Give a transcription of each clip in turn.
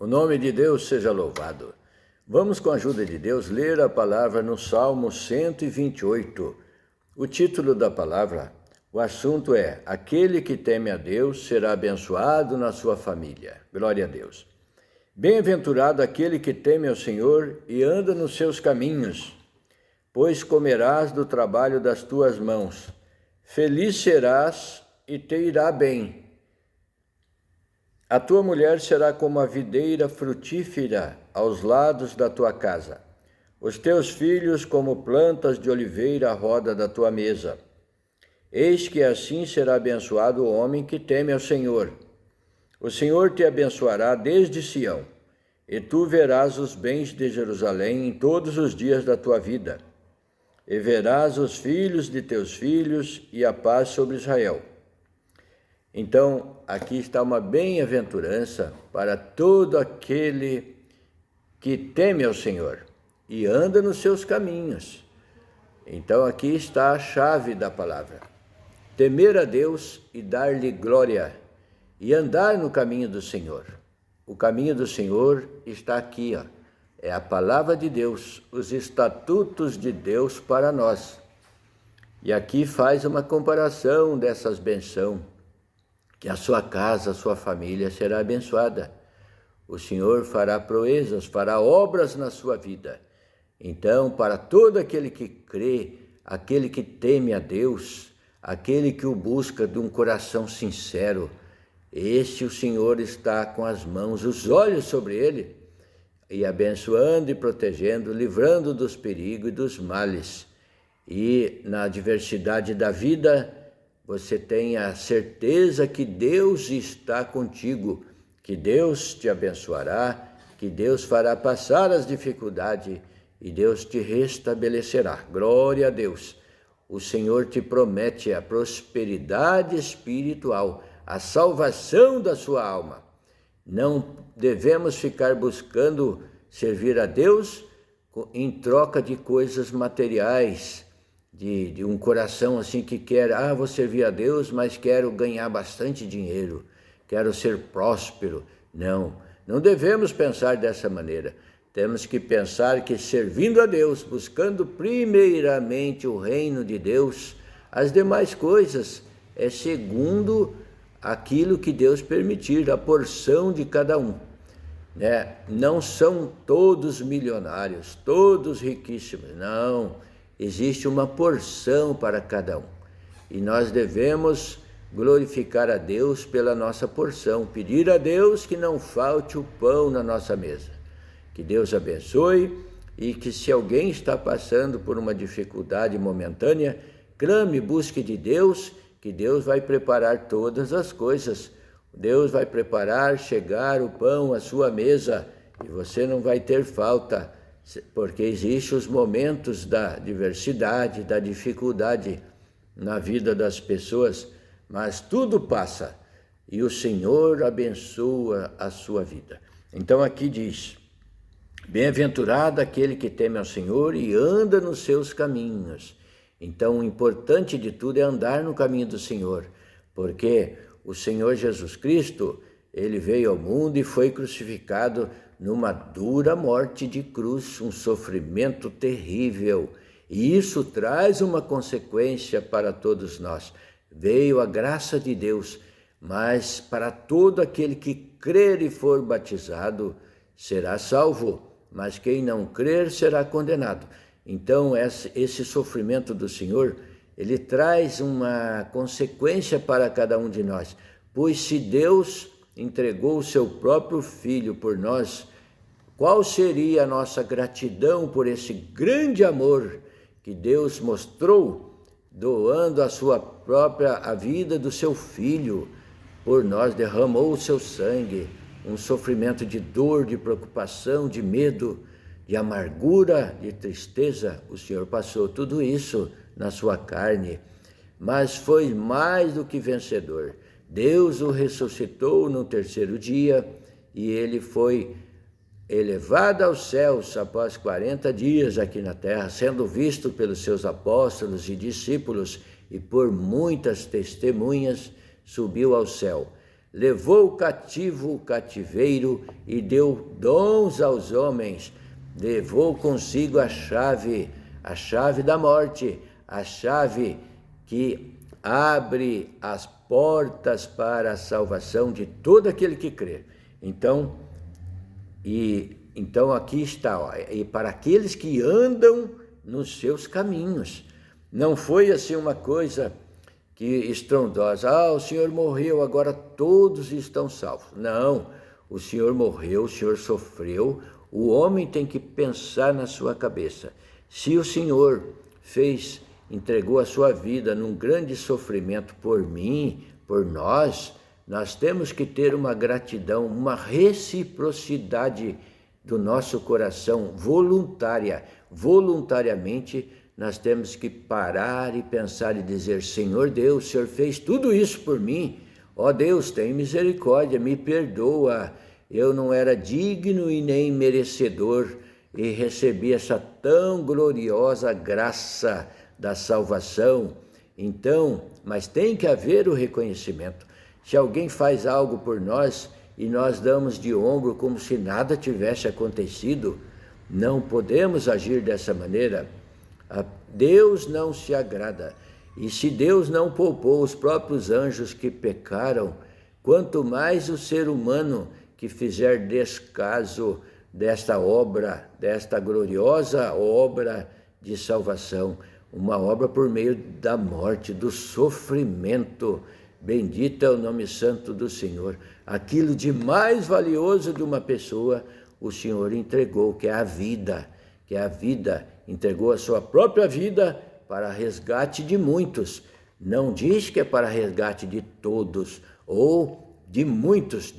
O nome de Deus seja louvado. Vamos, com a ajuda de Deus, ler a palavra no Salmo 128. O título da palavra, o assunto é: aquele que teme a Deus será abençoado na sua família. Glória a Deus. Bem-aventurado aquele que teme ao Senhor e anda nos seus caminhos, pois comerás do trabalho das tuas mãos. Feliz serás e te irá bem. A tua mulher será como a videira frutífera aos lados da tua casa. Os teus filhos como plantas de oliveira à roda da tua mesa. Eis que assim será abençoado o homem que teme ao Senhor. O Senhor te abençoará desde Sião, e tu verás os bens de Jerusalém em todos os dias da tua vida. E verás os filhos de teus filhos e a paz sobre Israel. Então, aqui está uma bem-aventurança para todo aquele que teme ao Senhor e anda nos seus caminhos. Então, aqui está a chave da palavra: temer a Deus e dar-lhe glória, e andar no caminho do Senhor. O caminho do Senhor está aqui, ó. É a palavra de Deus, os estatutos de Deus para nós. E aqui faz uma comparação dessas bênçãos, que a sua casa, a sua família será abençoada. O Senhor fará proezas, fará obras na sua vida. Então, para todo aquele que crê, aquele que teme a Deus, aquele que o busca de um coração sincero, esse o Senhor está com as mãos, os olhos sobre ele, e abençoando e protegendo, livrando dos perigos e dos males. E na adversidade da vida, você tem a certeza que Deus está contigo, que Deus te abençoará, que Deus fará passar as dificuldades e Deus te restabelecerá. Glória a Deus! O Senhor te promete a prosperidade espiritual, a salvação da sua alma. Não devemos ficar buscando servir a Deus em troca de coisas materiais, de um coração assim que quer, vou servir a Deus, mas quero ganhar bastante dinheiro, quero ser próspero. Não devemos pensar dessa maneira. Temos que pensar que servindo a Deus, buscando primeiramente o reino de Deus, as demais coisas é segundo aquilo que Deus permitir, a porção de cada um. Não são todos milionários, todos riquíssimos, não. Existe uma porção para cada um. E nós devemos glorificar a Deus pela nossa porção, pedir a Deus que não falte o pão na nossa mesa. Que Deus abençoe e que, se alguém está passando por uma dificuldade momentânea, clame, busque de Deus, que Deus vai preparar todas as coisas. Deus vai preparar, chegar o pão à sua mesa e você não vai ter falta, porque existem os momentos da diversidade, da dificuldade na vida das pessoas, mas tudo passa e o Senhor abençoa a sua vida. Então aqui diz: bem-aventurado aquele que teme ao Senhor e anda nos seus caminhos. Então o importante de tudo é andar no caminho do Senhor, porque o Senhor Jesus Cristo, ele veio ao mundo e foi crucificado numa dura morte de cruz, um sofrimento terrível. E isso traz uma consequência para todos nós. Veio a graça de Deus, mas para todo aquele que crer e for batizado, será salvo, mas quem não crer será condenado. Então, esse sofrimento do Senhor, ele traz uma consequência para cada um de nós. Pois se Deus entregou o seu próprio Filho por nós, qual seria a nossa gratidão por esse grande amor que Deus mostrou, doando a vida do seu Filho por nós, derramou o seu sangue, um sofrimento de dor, de preocupação, de medo, de amargura, de tristeza. O Senhor passou tudo isso na sua carne, mas foi mais do que vencedor. Deus o ressuscitou no terceiro dia e ele foi elevado aos céus após 40 dias aqui na terra, sendo visto pelos seus apóstolos e discípulos e por muitas testemunhas, subiu ao céu. levou cativo o cativeiro e deu dons aos homens, levou consigo a chave da morte, a chave que abre as portas para a salvação de todo aquele que crê. Então aqui está, ó, e para aqueles que andam nos seus caminhos. Não foi assim uma coisa que estrondosa, o Senhor morreu, agora todos estão salvos. Não, o Senhor morreu, o Senhor sofreu, o homem tem que pensar na sua cabeça. Se o Senhor entregou a sua vida num grande sofrimento por mim, por nós temos que ter uma gratidão, uma reciprocidade do nosso coração voluntariamente. Nós temos que parar e pensar e dizer: Senhor Deus, o Senhor fez tudo isso por mim, ó Deus, tem misericórdia, me perdoa, eu não era digno e nem merecedor e recebi essa tão gloriosa graça da salvação. Então, mas tem que haver o reconhecimento. Se alguém faz algo por nós e nós damos de ombro como se nada tivesse acontecido, não podemos agir dessa maneira. Deus não se agrada. E se Deus não poupou os próprios anjos que pecaram, quanto mais o ser humano que fizer descaso desta obra, desta gloriosa obra de salvação, uma obra por meio da morte, do sofrimento. Bendito é o nome santo do Senhor. Aquilo de mais valioso de uma pessoa, o Senhor entregou, que é a vida, entregou a sua própria vida para resgate de muitos. Não diz que é para resgate de todos, ou de muitos,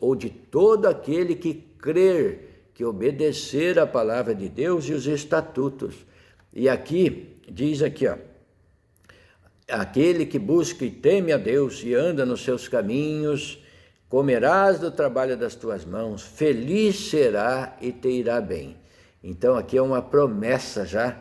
ou de todo aquele que crer, que obedecer a palavra de Deus e os estatutos. E aqui, diz aqui, ó, aquele que busca e teme a Deus e anda nos seus caminhos, comerás do trabalho das tuas mãos, feliz será e te irá bem. Então aqui é uma promessa já,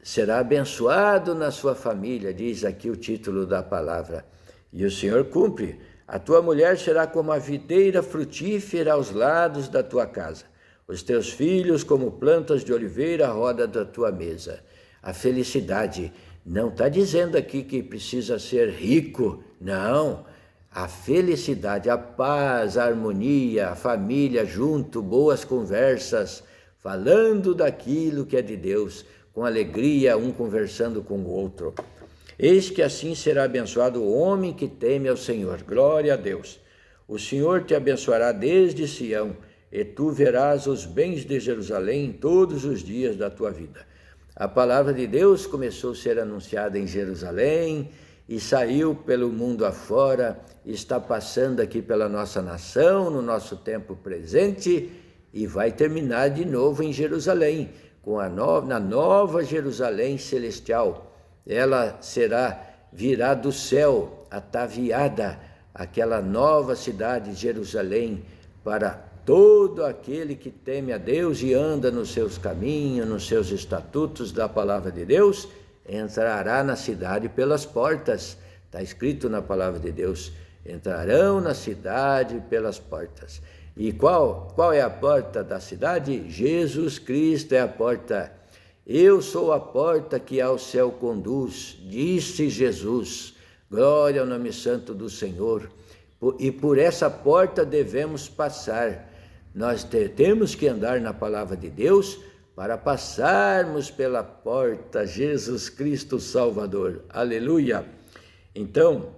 será abençoado na sua família, diz aqui o título da palavra. E o Senhor cumpre, a tua mulher será como a videira frutífera aos lados da tua casa, os teus filhos como plantas de oliveira à roda da tua mesa. A felicidade, não está dizendo aqui que precisa ser rico, não. A felicidade, a paz, a harmonia, a família junto, boas conversas, falando daquilo que é de Deus, com alegria, um conversando com o outro. Eis que assim será abençoado o homem que teme ao Senhor. Glória a Deus. O Senhor te abençoará desde Sião, e tu verás os bens de Jerusalém todos os dias da tua vida. A palavra de Deus começou a ser anunciada em Jerusalém e saiu pelo mundo afora, está passando aqui pela nossa nação, no nosso tempo presente, e vai terminar de novo em Jerusalém, na nova Jerusalém celestial. Ela virá do céu, ataviada, aquela nova cidade, Jerusalém, para todo aquele que teme a Deus e anda nos seus caminhos, nos seus estatutos da palavra de Deus, entrará na cidade pelas portas. Está escrito na palavra de Deus, entrarão na cidade pelas portas. E qual é a porta da cidade? Jesus Cristo é a porta. Eu sou a porta que ao céu conduz, disse Jesus. Glória ao nome santo do Senhor. E por essa porta devemos passar. Nós temos que andar na palavra de Deus para passarmos pela porta, Jesus Cristo Salvador. Aleluia! Então,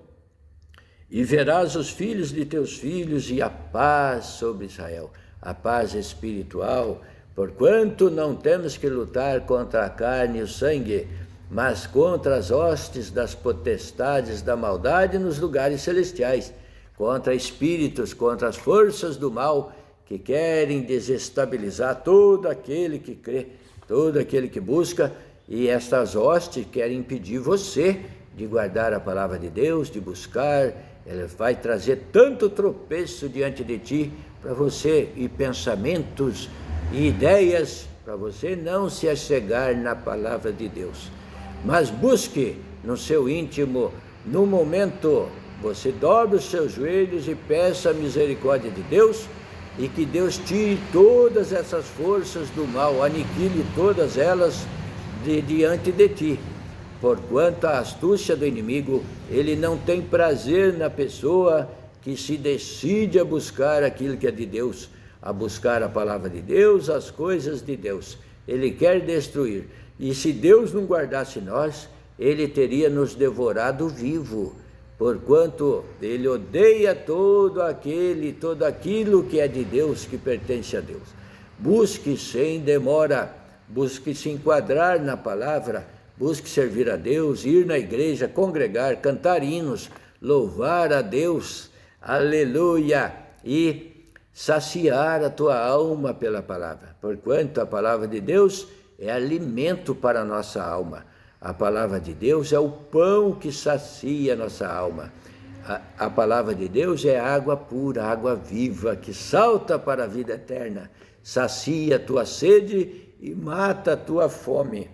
e verás os filhos de teus filhos e a paz sobre Israel, a paz espiritual, porquanto não temos que lutar contra a carne e o sangue, mas contra as hostes das potestades da maldade nos lugares celestiais, contra espíritos, contra as forças do mal, que querem desestabilizar todo aquele que crê, todo aquele que busca, e estas hostes querem impedir você de guardar a palavra de Deus, de buscar. Ela vai trazer tanto tropeço diante de ti, para você, e pensamentos e ideias, para você não se achegar na palavra de Deus. Mas busque no seu íntimo, no momento Você dobre os seus joelhos e peça a misericórdia de Deus, e que Deus tire todas essas forças do mal, aniquile todas elas diante de ti. Porquanto a astúcia do inimigo, ele não tem prazer na pessoa que se decide a buscar aquilo que é de Deus, a buscar a palavra de Deus, as coisas de Deus. Ele quer destruir. E se Deus não guardasse nós, ele teria nos devorado vivo. Porquanto ele odeia todo aquilo que é de Deus, que pertence a Deus. Busque sem demora, busque se enquadrar na palavra, busque servir a Deus, ir na igreja, congregar, cantar hinos, louvar a Deus, aleluia, e saciar a tua alma pela palavra. Porquanto a palavra de Deus é alimento para a nossa alma. A palavra de Deus é o pão que sacia a nossa alma. A palavra de Deus é água pura, água viva, que salta para a vida eterna, sacia a tua sede e mata a tua fome.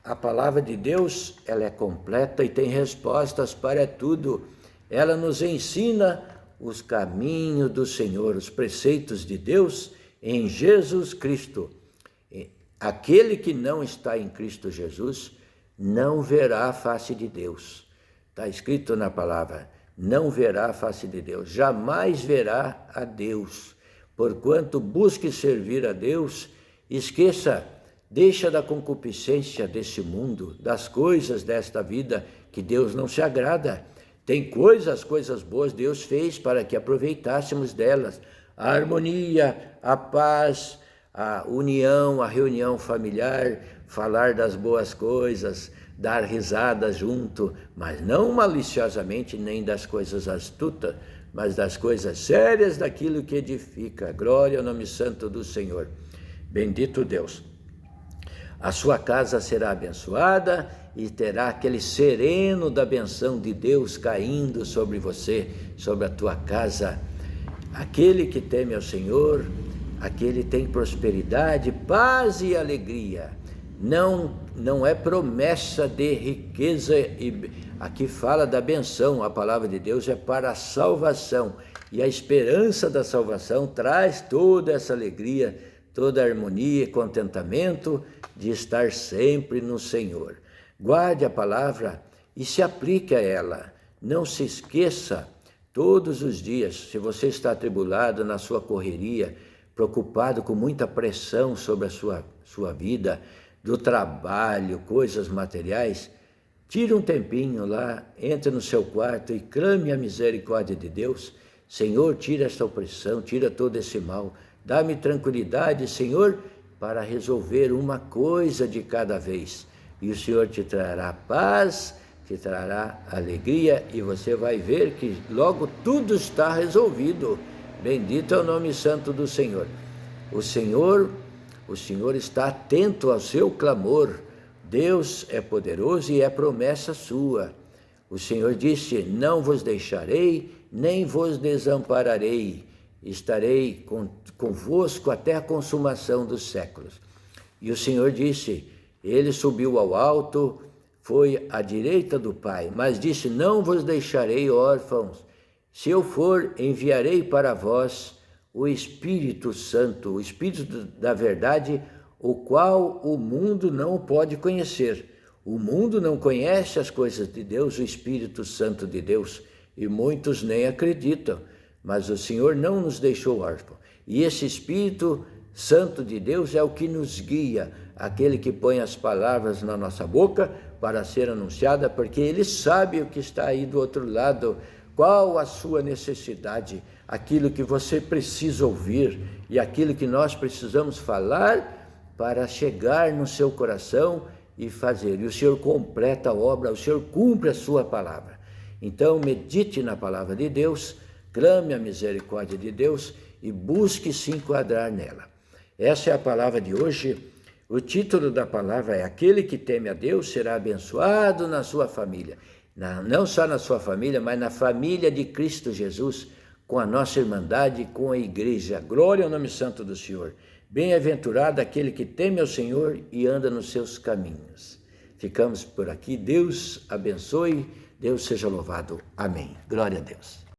A palavra de Deus, ela é completa e tem respostas para tudo. Ela nos ensina os caminhos do Senhor, os preceitos de Deus em Jesus Cristo. Aquele que não está em Cristo Jesus não verá a face de Deus. Está escrito na palavra, não verá a face de Deus, jamais verá a Deus. Porquanto busque servir a Deus, deixa da concupiscência desse mundo, das coisas desta vida, que Deus não se agrada. Tem as coisas boas Deus fez para que aproveitássemos delas. A harmonia, a paz, a união, a reunião familiar, falar das boas coisas, dar risada junto, mas não maliciosamente, nem das coisas astutas, mas das coisas sérias, daquilo que edifica. Glória ao nome santo do Senhor. Bendito Deus. A sua casa será abençoada e terá aquele sereno da benção de Deus caindo sobre você, sobre a tua casa. Aquele que teme ao Senhor, aquele tem prosperidade, paz e alegria. Não é promessa de riqueza, aqui fala da benção. A palavra de Deus é para a salvação, e a esperança da salvação traz toda essa alegria, toda a harmonia e contentamento de estar sempre no Senhor. Guarde a palavra e se aplique a ela. Não se esqueça todos os dias, se você está atribulado na sua correria, preocupado com muita pressão sobre a sua vida, do trabalho, coisas materiais, tire um tempinho lá, entre no seu quarto e clame a misericórdia de Deus. Senhor, tira esta opressão, tira todo esse mal, dá-me tranquilidade, Senhor, para resolver uma coisa de cada vez. E o Senhor te trará paz, te trará alegria, e você vai ver que logo tudo está resolvido. Bendito é o nome santo do Senhor. O Senhor está atento ao seu clamor. Deus é poderoso e é promessa sua. O Senhor disse, não vos deixarei, nem vos desampararei. Estarei convosco até a consumação dos séculos. E o Senhor disse, ele subiu ao alto, foi à direita do Pai, mas disse, não vos deixarei órfãos. Se eu for, enviarei para vós o Espírito Santo, o Espírito da verdade, o qual o mundo não pode conhecer. O mundo não conhece as coisas de Deus, o Espírito Santo de Deus, e muitos nem acreditam. Mas o Senhor não nos deixou órfãos. E esse Espírito Santo de Deus é o que nos guia, aquele que põe as palavras na nossa boca para ser anunciada, porque ele sabe o que está aí do outro lado, qual a sua necessidade, aquilo que você precisa ouvir e aquilo que nós precisamos falar para chegar no seu coração e fazer. E o Senhor completa a obra, o Senhor cumpre a sua palavra. Então, medite na palavra de Deus, clame a misericórdia de Deus e busque se enquadrar nela. Essa é a palavra de hoje. O título da palavra é: aquele que teme a Deus será abençoado na sua família. Não só na sua família, mas na família de Cristo Jesus, com a nossa irmandade, com a igreja. Glória ao nome santo do Senhor. Bem-aventurado aquele que teme ao Senhor e anda nos seus caminhos. Ficamos por aqui. Deus abençoe, Deus seja louvado. Amém. Glória a Deus.